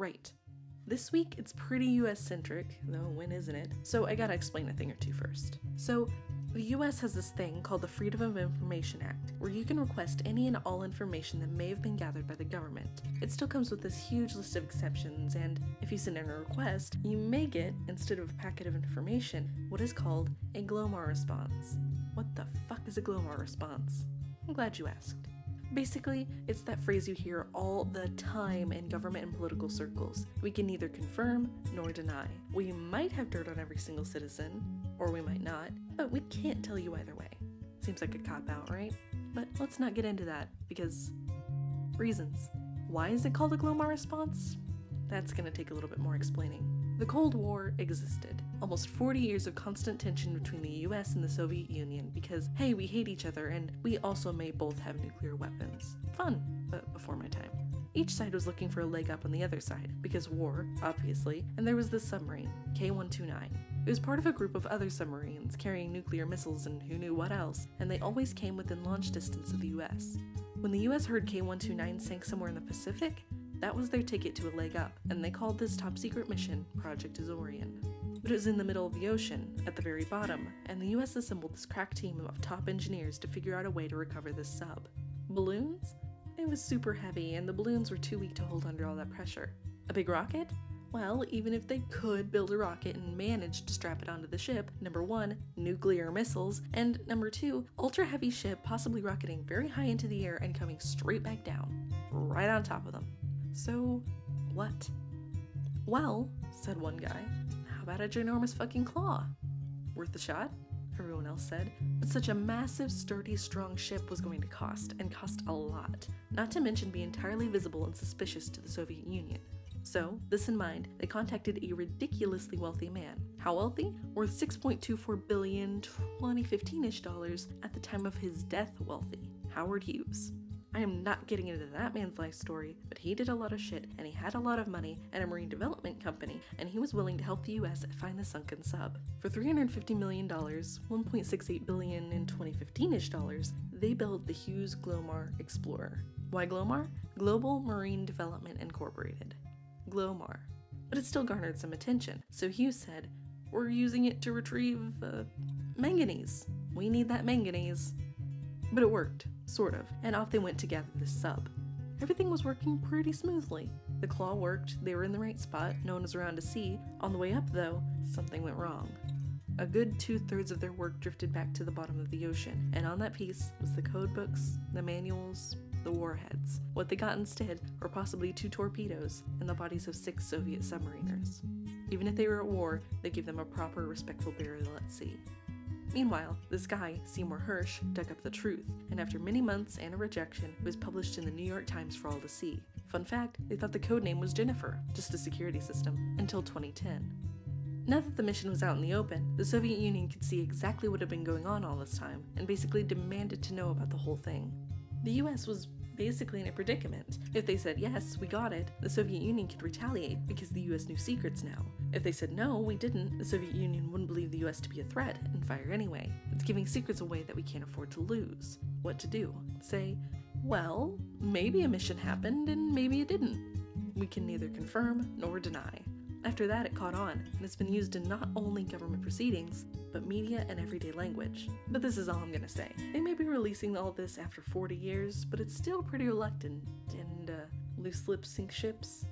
Right. This week, it's pretty US-centric, though when isn't it? So I gotta explain a thing or two first. So, the US has this thing called the Freedom of Information Act, where you can request any and all information that may have been gathered by the government. It still comes with this huge list of exceptions, and if you send in a request, you may get, instead of a packet of information, what is called a GLOMAR response. What the fuck is a GLOMAR response? I'm glad you asked. Basically, it's that phrase you hear all the time in government and political circles. We can neither confirm nor deny. We might have dirt on every single citizen, or we might not, but we can't tell you either way. Seems like a cop-out, right? But let's not get into that, because reasons. Why is it called a GLOMAR response? That's gonna take a little bit more explaining. The Cold War existed. Almost 40 years of constant tension between the US and the Soviet Union because, hey, we hate each other and we also may both have nuclear weapons. Fun, but before my time. Each side was looking for a leg up on the other side, because war, obviously, and there was this submarine, K-129. It was part of a group of other submarines carrying nuclear missiles and who knew what else, and they always came within launch distance of the US. When the US heard K-129 sank somewhere in the Pacific, that was their ticket to a leg up, and they called this top-secret mission Project Azorian. But it was in the middle of the ocean, at the very bottom, and the US assembled this crack team of top engineers to figure out a way to recover this sub. Balloons? It was super heavy, and the balloons were too weak to hold under all that pressure. A big rocket? Well, even if they could build a rocket and manage to strap it onto the ship, number 1, nuclear missiles, and number 2, ultra-heavy ship possibly rocketing very high into the air and coming straight back down, right on top of them. So, what? Well, said one guy, how about a ginormous fucking claw? Worth the shot? Everyone else said. But such a massive, sturdy, strong ship was going to cost, and cost a lot. Not to mention be entirely visible and suspicious to the Soviet Union. So, this in mind, they contacted a ridiculously wealthy man. How wealthy? Worth $6.24 billion 2015-ish dollars at the time of his death wealthy. Howard Hughes. I am not getting into that man's life story, but he did a lot of shit, and he had a lot of money and a marine development company, and he was willing to help the US find the sunken sub. For $350 million, $1.68 billion in 2015-ish dollars, they built the Hughes Glomar Explorer. Why Glomar? Global Marine Development Incorporated. Glomar. But it still garnered some attention, so Hughes said, we're using it to retrieve, manganese. We need that manganese. But it worked, sort of, and off they went to gather this sub. Everything was working pretty smoothly. The claw worked, they were in the right spot, no one was around to see. On the way up, though, something went wrong. A good 2/3 of their work drifted back to the bottom of the ocean, and on that piece was the code books, the manuals, the warheads. What they got instead were possibly 2 torpedoes and the bodies of 6 Soviet submariners. Even if they were at war, they gave them a proper, respectful burial at sea. Meanwhile, this guy, Seymour Hersh, dug up the truth, and after many months and a rejection, it was published in the New York Times for all to see. Fun fact, they thought the codename was Jennifer, just a security system, until 2010. Now that the mission was out in the open, the Soviet Union could see exactly what had been going on all this time, and basically demanded to know about the whole thing. The US was basically in a predicament. If they said yes, we got it, the Soviet Union could retaliate because the US knew secrets now. If they said no, we didn't, the Soviet Union wouldn't believe the US to be a threat and fire anyway. It's giving secrets away that we can't afford to lose. What to do? Say, well, maybe a mission happened and maybe it didn't. We can neither confirm nor deny. After that, it caught on, and it's been used in not only government proceedings, but media and everyday language. But this is all I'm gonna say. They may be releasing all this after 40 years, but it's still pretty reluctant, and loose lips sink ships.